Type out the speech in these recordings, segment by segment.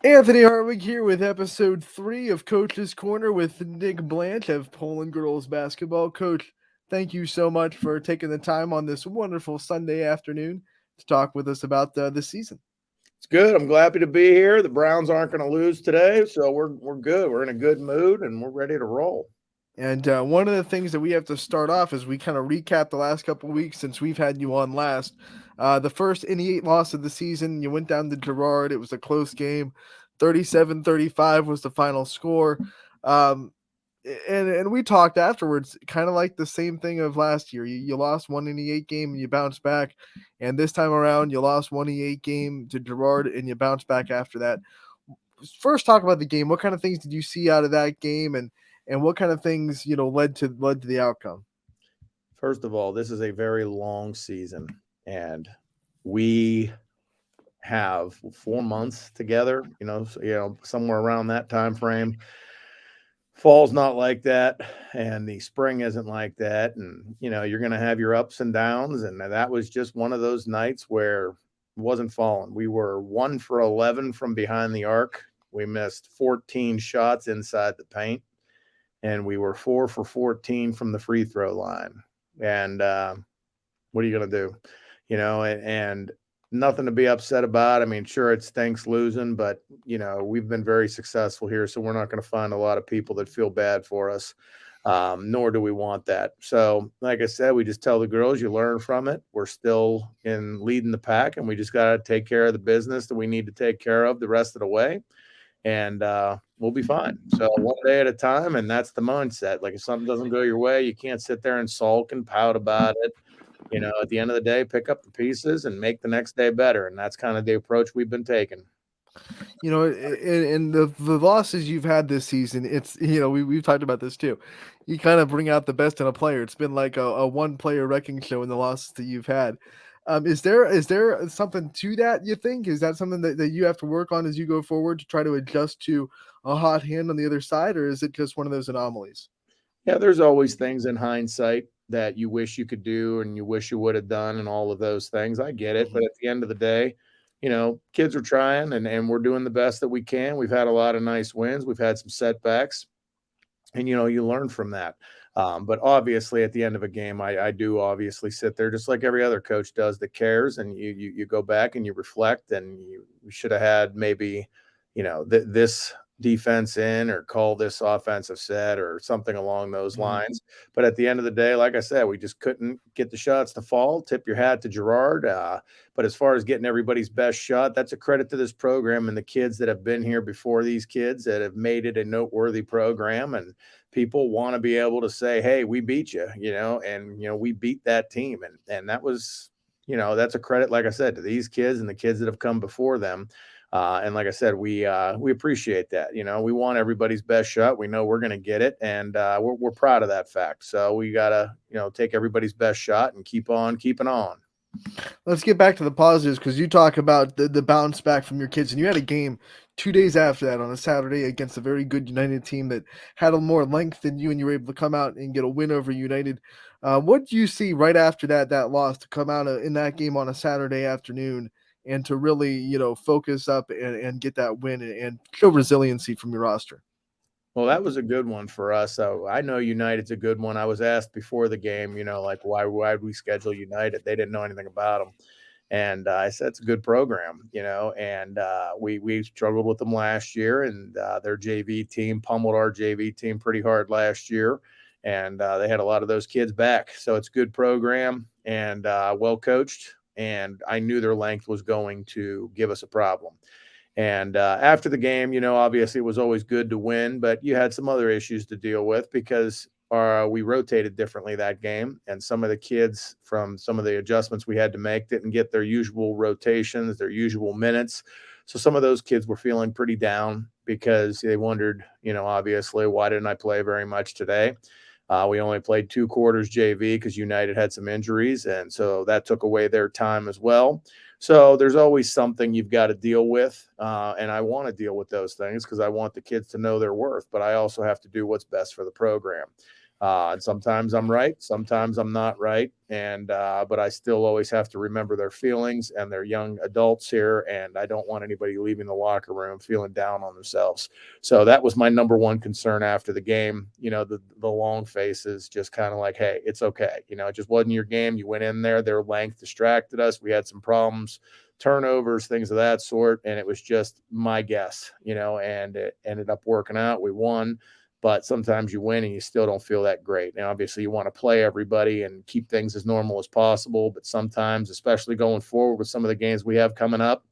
Anthony Hartwig here with episode 3 of Coach's Corner with Nick Blanch of Poland Girls Basketball. Coach, thank you so much for taking the time on this wonderful Sunday afternoon to talk with us about the season. It's good. I'm glad to be here. The Browns aren't going to lose today, so we're good. We're in a good mood and we're ready to roll. And one of the things that we have to start off is we kind of recap the last couple of weeks since we've had you on last. The first NE8 loss of the season, you went down to Girard. It was a close game. 37-35 was the final score. Um, and we talked afterwards, kind of like the same thing of last year. You lost one NE8 game and you bounced back. And this time around, you lost one NE8 game to Girard and you bounced back after that. First, talk about the game. What kind of things did you see out of that game, and what kind of things led to the outcome? First of all, this is a very long season, and we have 4 months together. Somewhere around that time frame. Fall's not like that, and the spring isn't like that, and you're going to have your ups and downs, and that was just one of those nights where it wasn't falling. We were 1 for 11 from behind the arc. We missed 14 shots inside the paint, and we were 4 for 14 from the free throw line. And what are you going to do? And nothing to be upset about. I mean, sure, it stinks losing, but we've been very successful here, so we're not going to find a lot of people that feel bad for us. Nor do we want that. So, like I said, we just tell the girls, you learn from it. We're still in leading the pack, and we just got to take care of the business that we need to take care of the rest of the way, and we'll be fine. So one day at a time, and that's the mindset. Like if something doesn't go your way, you can't sit there and sulk and pout about it. At the end of the day, pick up the pieces and make the next day better, and that's kind of the approach we've been taking. In the losses you've had this season, it's we've talked about this too. You kind of bring out the best in a player. It's been like a one player wrecking show in the losses that you've had. Is there something to that, you think? Is that something that you have to work on as you go forward to try to adjust to a hot hand on the other side, or is it just one of those anomalies? Yeah, there's always things in hindsight that you wish you could do and you wish you would have done and all of those things. I get it, but Mhm. at the end of the day, kids are trying and we're doing the best that we can. We've had a lot of nice wins. We've had some setbacks, and you learn from that. But obviously, at the end of a game, I do obviously sit there just like every other coach does that cares, and you go back and you reflect, and you should have had maybe this defense in or call this offensive set or something along those Mhm. lines. But at the end of the day, like I said, we just couldn't get the shots to fall. Tip your hat to Girard. But as far as getting everybody's best shot, that's a credit to this program and the kids that have been here before these kids that have made it a noteworthy program. And people want to be able to say, "Hey, we beat you," and we beat that team, and that was, that's a credit, like I said, to these kids and the kids that have come before them. And like I said, we appreciate that. We want everybody's best shot. We know we're going to get it, and we're proud of that fact. So we gotta take everybody's best shot and keep on keeping on. Let's get back to the positives because you talk about the bounce back from your kids, and you had a game 2 days after that on a Saturday against a very good United team that had a more length than you, and you were able to come out and get a win over United. What do you see right after that loss to come out in that game on a Saturday afternoon and to really focus up and get that win and show resiliency from your roster? Well, that was a good one for us. So I know United's a good one. I was asked before the game, like why would we schedule United? They didn't know anything about them. And I said it's a good program, and we struggled with them last year, and their JV team pummeled our JV team pretty hard last year, and they had a lot of those kids back. So it's a good program and well coached, and I knew their length was going to give us a problem. And after the game, obviously it was always good to win, but you had some other issues to deal with because we rotated differently that game. And some of the kids from some of the adjustments we had to make didn't get their usual rotations, their usual minutes. So some of those kids were feeling pretty down because they wondered, obviously, why didn't I play very much today? We only played 2 quarters JV because United had some injuries. And so that took away their time as well. So there's always something you've got to deal with. And I want to deal with those things because I want the kids to know their worth, but I also have to do what's best for the program. And sometimes I'm right, sometimes I'm not right. And, but I still always have to remember their feelings, and they're young adults here. And I don't want anybody leaving the locker room feeling down on themselves. So that was my number one concern after the game. The long faces, just kind of like, hey, it's okay. It just wasn't your game. You went in there, their length distracted us. We had some problems, turnovers, things of that sort. And it was just my guess, and it ended up working out. We won. But sometimes you win and you still don't feel that great. Now, obviously, you want to play everybody and keep things as normal as possible. But sometimes, especially going forward with some of the games we have coming up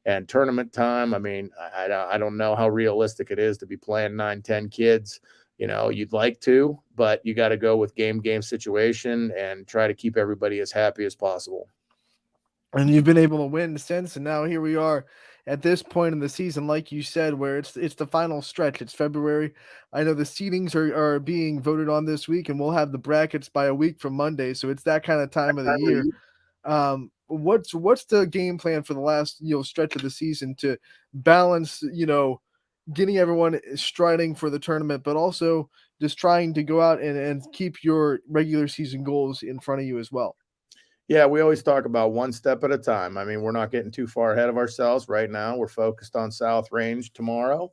and tournament time, I mean, I don't know how realistic it is to be playing 9, 10 kids. You'd like to, but you got to go with game situation and try to keep everybody as happy as possible. And you've been able to win since, and now here we are at this point in the season, like you said, where it's the final stretch. It's February. I know the seedings are being voted on this week, and we'll have the brackets by a week from Monday. So it's that kind of time of the year. What's the game plan for the last stretch of the season to balance getting everyone striding for the tournament, but also just trying to go out and keep your regular season goals in front of you as well? Yeah, we always talk about one step at a time. I mean, we're not getting too far ahead of ourselves right now. We're focused on South Range tomorrow.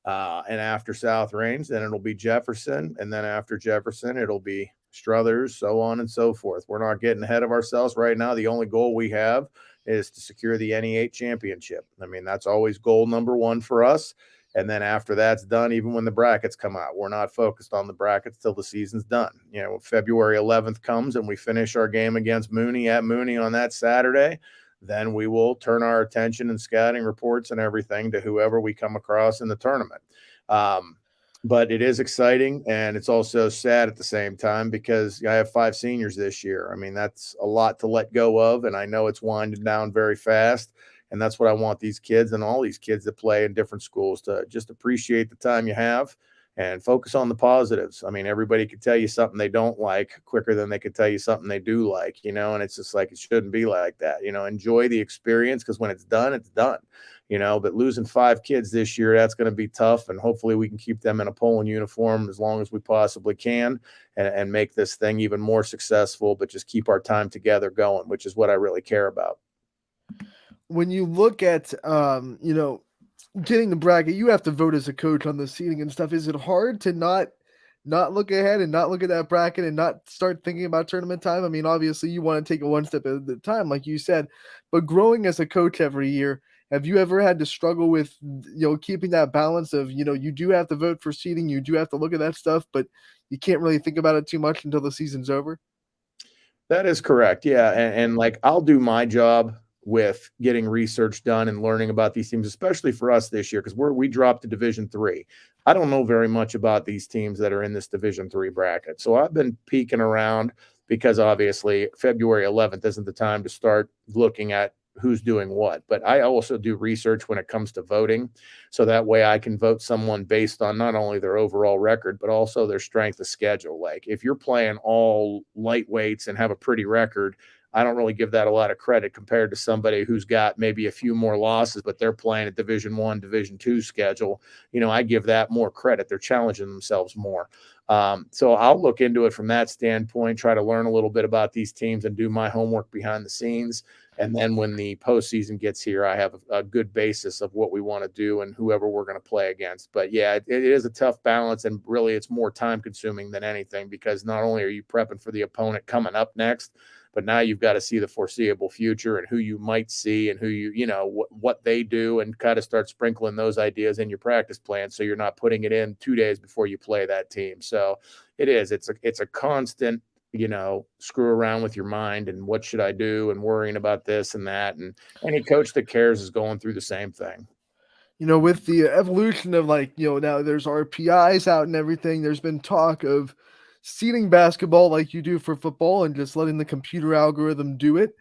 And after South Range, then it'll be Jefferson. And then after Jefferson, it'll be Struthers, so on and so forth. We're not getting ahead of ourselves right now. The only goal we have is to secure the NE8 championship. I mean, that's always goal number one for us. And then after that's done, even when the brackets come out, we're not focused on the brackets till the season's done. February 11th comes and we finish our game against Mooney at Mooney on that Saturday, then we will turn our attention and scouting reports and everything to whoever we come across in the tournament. But it is exciting, and it's also sad at the same time because I have 5 seniors this year. I mean, that's a lot to let go of, and I know it's winding down very fast. And that's what I want these kids and all these kids that play in different schools to just appreciate the time you have and focus on the positives. I mean, everybody could tell you something they don't like quicker than they could tell you something they do like, and it's just like, it shouldn't be like that. Enjoy the experience, because when it's done, it's done. But losing 5 kids this year, that's going to be tough. And hopefully we can keep them in a Poland uniform as long as we possibly can, and make this thing even more successful, but just keep our time together going, which is what I really care about. When you look at getting the bracket, you have to vote as a coach on the seating and stuff. Is it hard to not look ahead and not look at that bracket and not start thinking about tournament time? I mean, obviously you want to take it one step at a time, like you said, but growing as a coach every year, have you ever had to struggle with keeping that balance of you do have to vote for seating, you do have to look at that stuff, but you can't really think about it too much until the season's over? That is correct. Yeah. And like, I'll do my job with getting research done and learning about these teams, especially for us this year, because we dropped to Division 3. I don't know very much about these teams that are in this Division 3 bracket. So I've been peeking around, because obviously February 11th isn't the time to start looking at who's doing what. But I also do research when it comes to voting. So that way I can vote someone based on not only their overall record, but also their strength of schedule. Like, if you're playing all lightweights and have a pretty record, I don't really give that a lot of credit compared to somebody who's got maybe a few more losses, but they're playing a Division 1, Division 2 schedule. I give that more credit. They're challenging themselves more. So I'll look into it from that standpoint, try to learn a little bit about these teams and do my homework behind the scenes. And then when the postseason gets here, I have a good basis of what we want to do and whoever we're going to play against. But yeah, it is a tough balance, and really it's more time consuming than anything, because not only are you prepping for the opponent coming up next, but now you've got to see the foreseeable future and who you might see and who what they do, and kind of start sprinkling those ideas in your practice plan, so you're not putting it in 2 days before you play that team. So it's a constant, screw around with your mind and what should I do and worrying about this and that. And any coach that cares is going through the same thing. With the evolution of now there's RPIs out and everything, there's been talk of seeding basketball like you do for football and just letting the computer algorithm do it.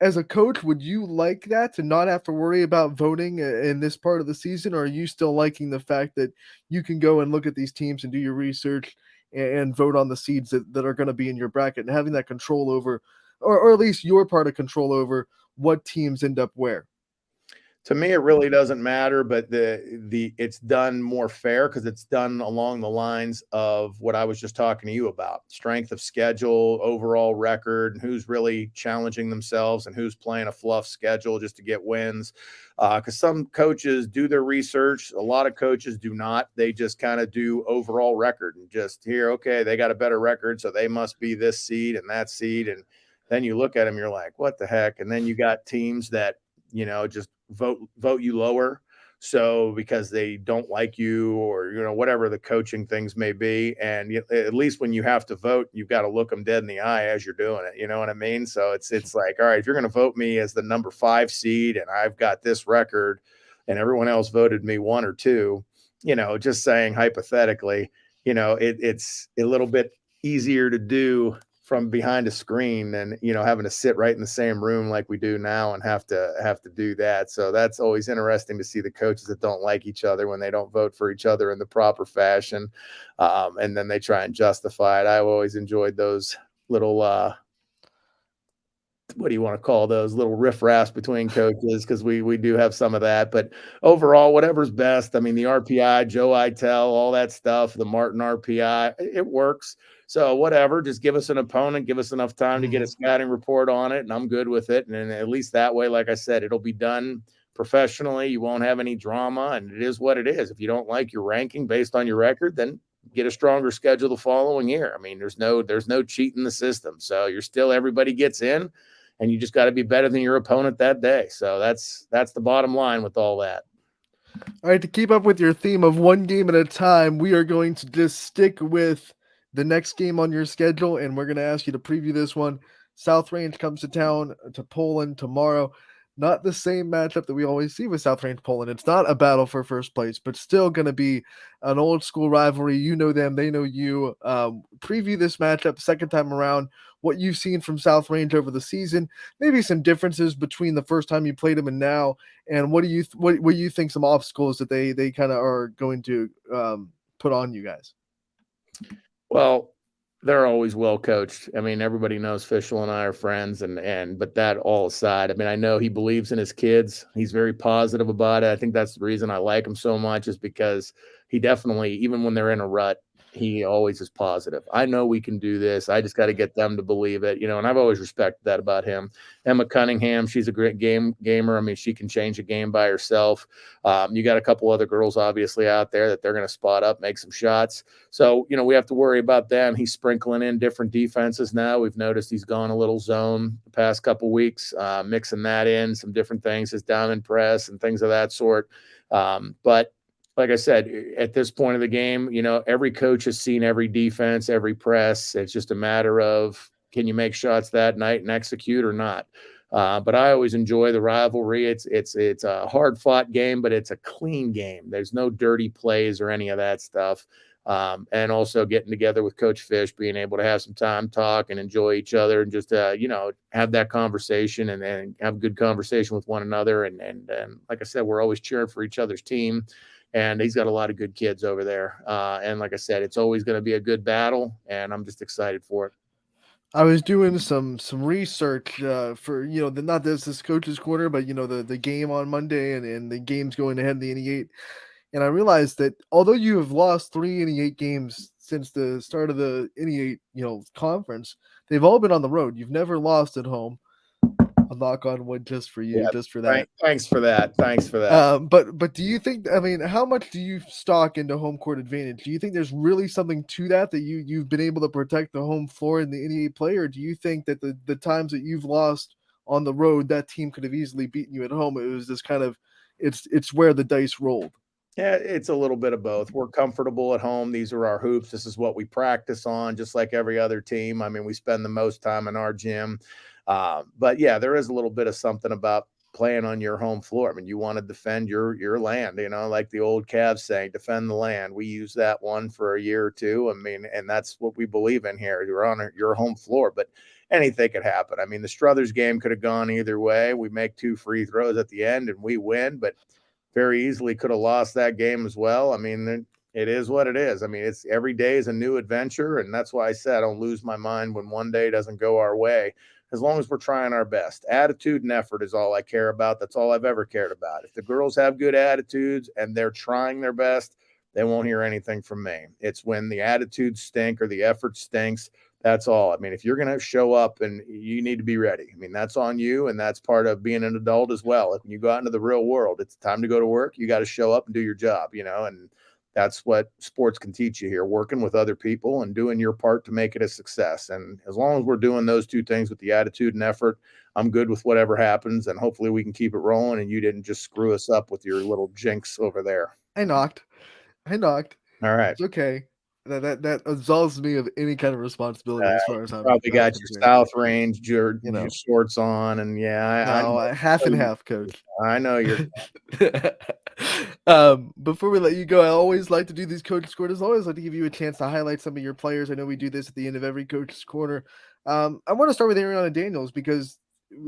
As a coach, would you like that, to not have to worry about voting in this part of the season? Or are you still liking the fact that you can go and look at these teams and do your research and vote on the seeds that are going to be in your bracket, and having that control over, or at least your part of control over what teams end up where? To me, it really doesn't matter, but the it's done more fair because it's done along the lines of what I was just talking to you about: strength of schedule, overall record, and who's really challenging themselves and who's playing a fluff schedule just to get wins. Because some coaches do their research, a lot of coaches do not. They just kind of do overall record and just here, okay, they got a better record, so they must be this seed and that seed, and then you look at them, you're like, what the heck? And then you got teams that just vote you lower. So because they don't like you or, whatever the coaching things may be. And at least when you have to vote, you've got to look them dead in the eye as you're doing it. You know what I mean? So it's like, all right, if you're going to vote me as the number 5 seed and I've got this record and everyone else voted me 1 or 2, just saying hypothetically, it's a little bit easier to do from behind a screen than having to sit right in the same room like we do now and have to do that. So that's always interesting to see the coaches that don't like each other when they don't vote for each other in the proper fashion, and then they try and justify it. I've always enjoyed those little what do you want to call those little riffraffs between coaches, because we do have some of that. But overall, whatever's best. I mean, the RPI, Joe Itel, all that stuff, the Martin RPI, it works. So whatever, just give us an opponent, give us enough time to get a scouting report on it, and I'm good with it. And at least that way, like I said, it'll be done professionally. You won't have any drama, and it is what it is. If you don't like your ranking based on your record, then get a stronger schedule the following year. I mean, there's no cheat in the system. So you're still, everybody gets in, and you just got to be better than your opponent that day. So that's the bottom line with all that. All right, to keep up with your theme of one game at a time, we are going to just stick with the next game on your schedule, and we're going to ask you to preview this one. South Range comes to town to Poland tomorrow. Not the same matchup that we always see with South Range Poland. It's not a battle for first place, but still going to be an old school rivalry. You know them, they know you. Preview this matchup second time around, what you've seen from South Range over the season, maybe some differences between the first time you played them and now, and what do you think some obstacles that they kind of are going to put on you guys? Well, they're always well coached. I mean, everybody knows Fischel and I are friends, but that all aside, I mean, I know he believes in his kids. He's very positive about it. I think that's the reason I like him so much, is because he definitely, even when they're in a rut, he always is positive. I know we can do this. I just got to get them to believe it, and I've always respected that about him. Emma Cunningham, she's a great gamer. I mean, she can change a game by herself. You got a couple other girls obviously out there that they're going to spot up, make some shots. So, we have to worry about them. He's sprinkling in different defenses now. We've noticed he's gone a little zone the past couple weeks, mixing that in, some different things, his diamond press and things of that sort. But like I said, at this point of the game, every coach has seen every defense, every press. It's just a matter of, can you make shots that night and execute or not? But I always enjoy the rivalry. It's a hard fought game, but it's a clean game. There's no dirty plays or any of that stuff. And also getting together with Coach Fish, being able to have some time, talk, and enjoy each other, and just have that conversation and have a good conversation with one another. And like I said, we're always cheering for each other's team. And he's got a lot of good kids over there. And like I said, it's always going to be a good battle, and I'm just excited for it. I was doing some research for not this coach's corner, but the game on Monday and the games going ahead in the NE8, and I realized that although you have lost 3 NE8 games since the start of the NE8 conference, they've all been on the road. You've never lost at home. I'll knock on wood just for you, just for that. Thanks for that. But do you think? I mean, how much do you stock into home court advantage? Do you think there's really something to that you've been able to protect the home floor in the NE8 play, or do you think that the times that you've lost on the road, that team could have easily beaten you at home? It was just kind of it's where the dice rolled. Yeah, it's a little bit of both. We're comfortable at home. These are our hoops. This is what we practice on, just like every other team. I mean, we spend the most time in our gym. But yeah, there is a little bit of something about playing on your home floor. I mean, you want to defend your land, like the old Cavs saying, defend the land. We use that one for a year or two. I mean, and that's what we believe in here. You're on your home floor, but anything could happen. I mean, the Struthers game could have gone either way. We make 2 free throws at the end and we win, but very easily could have lost that game as well. I mean, it is what it is. I mean, it's every day is a new adventure. And that's why I said I don't lose my mind when one day doesn't go our way, as long as we're trying our best. Attitude and effort is all I care about. That's all I've ever cared about. If the girls have good attitudes and they're trying their best, they won't hear anything from me. It's when the attitudes stink or the effort stinks. That's all. I mean, if you're going to show up, and you need to be ready. I mean, that's on you, and that's part of being an adult as well. Like when you go out into the real world, it's time to go to work. You got to show up and do your job, and that's what sports can teach you here, working with other people and doing your part to make it a success. And as long as we're doing those two things with the attitude and effort, I'm good with whatever happens. And hopefully we can keep it rolling, and you didn't just screw us up with your little jinx over there. I knocked. All right. It's okay. That absolves me of any kind of responsibility as far as I'm Probably got your concerned. South Range your shorts on, and No, half and half, coach. I know you're. Before we let you go, I always like to do these coach's corners. I always like to give you a chance to highlight some of your players. I know we do this at the end of every coach's corner. I want to start with Ariana Daniels because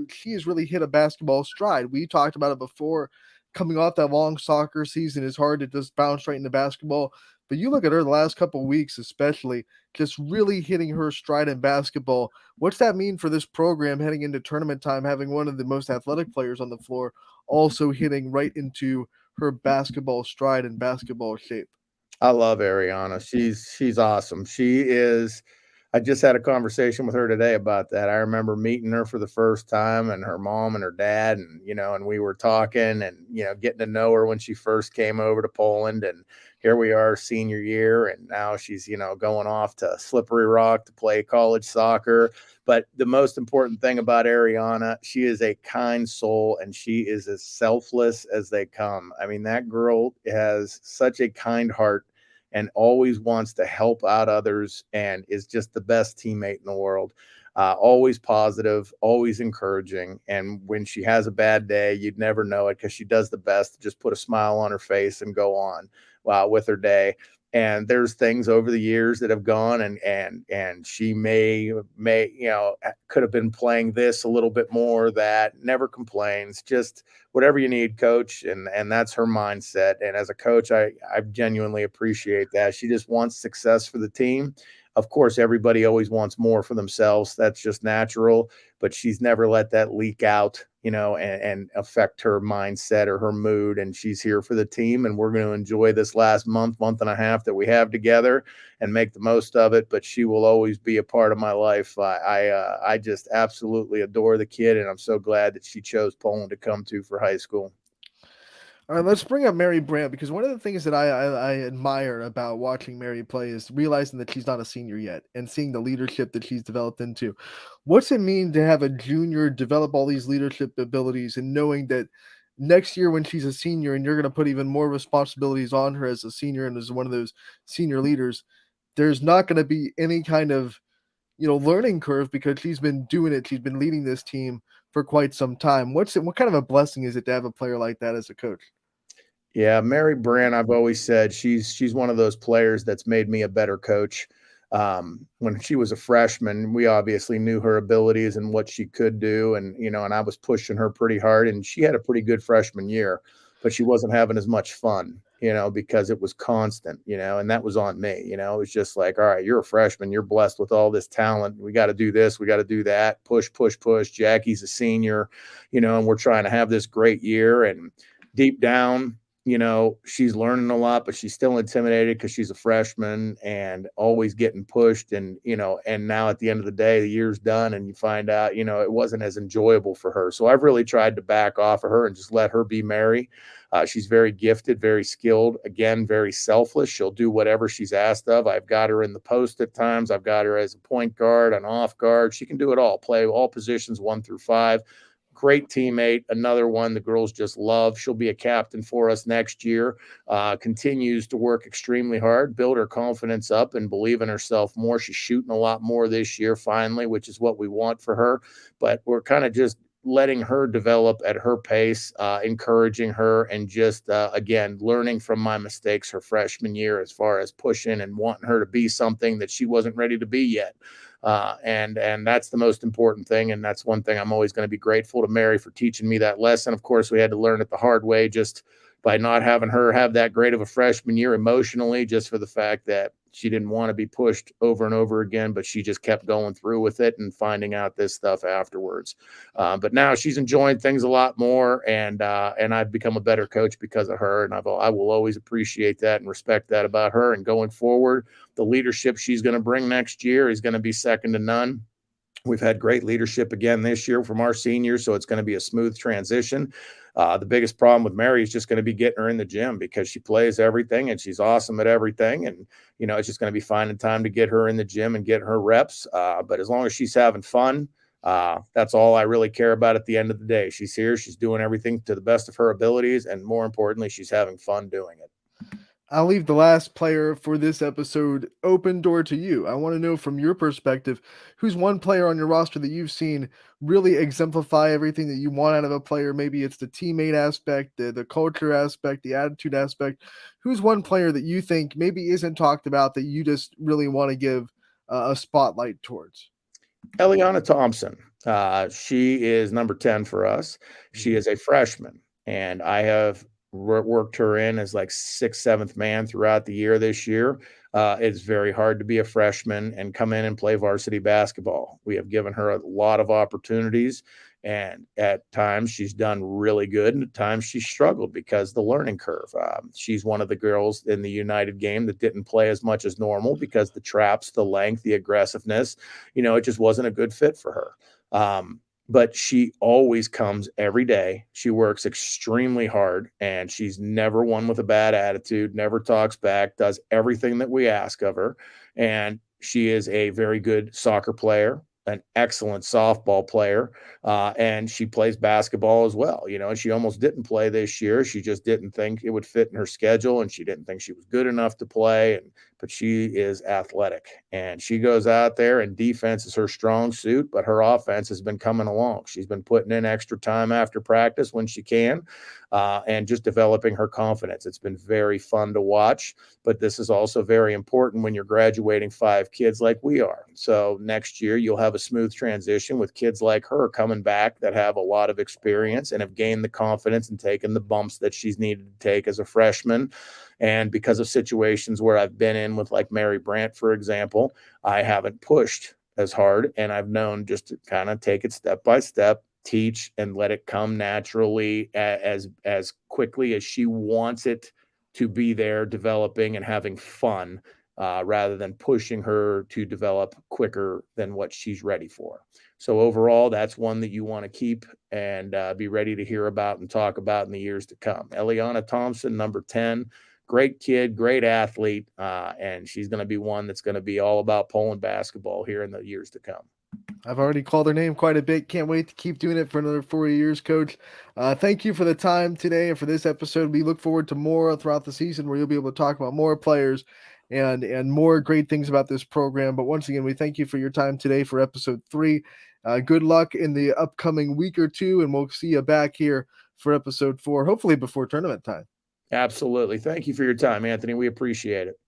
she has really hit a basketball stride. We talked about it before. Coming off that long soccer season, is hard to just bounce right into basketball. But you look at her the last couple of weeks, especially, just really hitting her stride in basketball. What's that mean for this program heading into tournament time, having one of the most athletic players on the floor also hitting right into her basketball stride and basketball shape? I love Ariana. She's awesome. She is. I just had a conversation with her today about that. I remember meeting her for the first time, and her mom and her dad, and we were talking and getting to know her when she first came over to Poland, and here we are senior year, and now she's going off to Slippery Rock to play college soccer. But the most important thing about Ariana, she is a kind soul, and she is as selfless as they come. I mean, that girl has such a kind heart and always wants to help out others, and is just the best teammate in the world. Always positive, always encouraging. And when she has a bad day, you'd never know it because she does the best to just put a smile on her face and go on with her day. And there's things over the years that have gone, and she may could have been playing this a little bit more. That never complains, just whatever you need, coach. And that's her mindset. And as a coach, I genuinely appreciate that. She just wants success for the team. Of course, everybody always wants more for themselves. That's just natural, but she's never let that leak out, and affect her mindset or her mood. And she's here for the team, and we're going to enjoy this last month and a half that we have together and make the most of it. But she will always be a part of my life. I just absolutely adore the kid, and I'm so glad that she chose Poland to come to for high school. All right, let's bring up Mary Brandt, because one of the things that I admire about watching Mary play is realizing that she's not a senior yet and seeing the leadership that she's developed into. What's it mean to have a junior develop all these leadership abilities, and knowing that next year when she's a senior and you're going to put even more responsibilities on her as a senior and as one of those senior leaders, there's not going to be any kind of learning curve because she's been doing it. She's been leading this team for quite some time. What kind of a blessing is it to have a player like that as a coach? Yeah, Mary Brandt, I've always said she's one of those players that's made me a better coach. When she was a freshman, we obviously knew her abilities and what she could do, and I was pushing her pretty hard, and she had a pretty good freshman year, but she wasn't having as much fun, because it was constant, and that was on me. It was just like, all right, you're a freshman, you're blessed with all this talent. We got to do this, we got to do that, push, push, push. Jackie's a senior, and we're trying to have this great year. And deep down, she's learning a lot, but she's still intimidated because she's a freshman and always getting pushed. And now at the end of the day, the year's done, and you find out, it wasn't as enjoyable for her. So I've really tried to back off of her and just let her be Mary. She's very gifted, very skilled, again, very selfless. She'll do whatever she's asked of. I've got her in the post at times. I've got her as a point guard, an off guard. She can do it all, play all positions 1 through 5. Great teammate, another one the girls just love. She'll be a captain for us next year. Continues to work extremely hard, build her confidence up, and believe in herself more. She's shooting a lot more this year, finally, which is what we want for her. But we're kind of just letting her develop at her pace, encouraging her, and just, again, learning from my mistakes her freshman year as far as pushing and wanting her to be something that she wasn't ready to be yet. And that's the most important thing. And that's one thing I'm always going to be grateful to Mary for teaching me that lesson. Of course, we had to learn it the hard way, just by not having her have that great of a freshman year emotionally, just for the fact that she didn't want to be pushed over and over again, but she just kept going through with it and finding out this stuff afterwards. But now she's enjoying things a lot more, and I've become a better coach because of her, and I will always appreciate that and respect that about her. And going forward, the leadership she's going to bring next year is going to be second to none. We've had great leadership again this year from our seniors, so it's going to be a smooth transition. The biggest problem with Mary is just going to be getting her in the gym because she plays everything and she's awesome at everything. And, it's just going to be finding time to get her in the gym and get her reps. But as long as she's having fun, that's all I really care about at the end of the day. She's here, she's doing everything to the best of her abilities, and more importantly, she's having fun doing it. I'll leave the last player for this episode open door to you. I want to know from your perspective, who's one player on your roster that you've seen really exemplify everything that you want out of a player? Maybe it's the teammate aspect, the culture aspect, the attitude aspect. Who's one player that you think maybe isn't talked about that you just really want to give a spotlight towards? Eliana Thompson. She is number 10 for us. She is a freshman, and I have worked her in as like sixth, seventh man throughout the year this year. It's very hard to be a freshman and come in and play varsity basketball. We have given her a lot of opportunities, and at times she's done really good, and at times she's struggled because the learning curve. She's one of the girls in the United game that didn't play as much as normal because the traps, the length, the aggressiveness, it just wasn't a good fit for her. But she always comes every day. She works extremely hard, and she's never one with a bad attitude, never talks back, does everything that we ask of her. And she is a very good soccer player, an excellent softball player, and she plays basketball as well. And she almost didn't play this year. She just didn't think it would fit in her schedule, and she didn't think she was good enough to play. But she is athletic, and she goes out there, and defense is her strong suit, but her offense has been coming along. She's been putting in extra time after practice when she can, and just developing her confidence. It's been very fun to watch, but this is also very important when you're graduating 5 kids like we are. So next year you'll have a smooth transition with kids like her coming back that have a lot of experience and have gained the confidence and taken the bumps that she's needed to take as a freshman. And because of situations where I've been in with like Mary Brandt, for example, I haven't pushed as hard, and I've known just to kind of take it step by step, teach, and let it come naturally as quickly as she wants it to be there, developing and having fun, rather than pushing her to develop quicker than what she's ready for. So overall, that's one that you want to keep and be ready to hear about and talk about in the years to come. Eliana Thompson, number 10. Great kid, great athlete, and she's going to be one that's going to be all about Poland basketball here in the years to come. I've already called her name quite a bit. Can't wait to keep doing it for another 4 years, Coach. Thank you for the time today and for this episode. We look forward to more throughout the season where you'll be able to talk about more players and more great things about this program. But once again, we thank you for your time today for episode 3. Good luck in the upcoming week or two, and we'll see you back here for episode 4, hopefully before tournament time. Absolutely. Thank you for your time, Anthony. We appreciate it.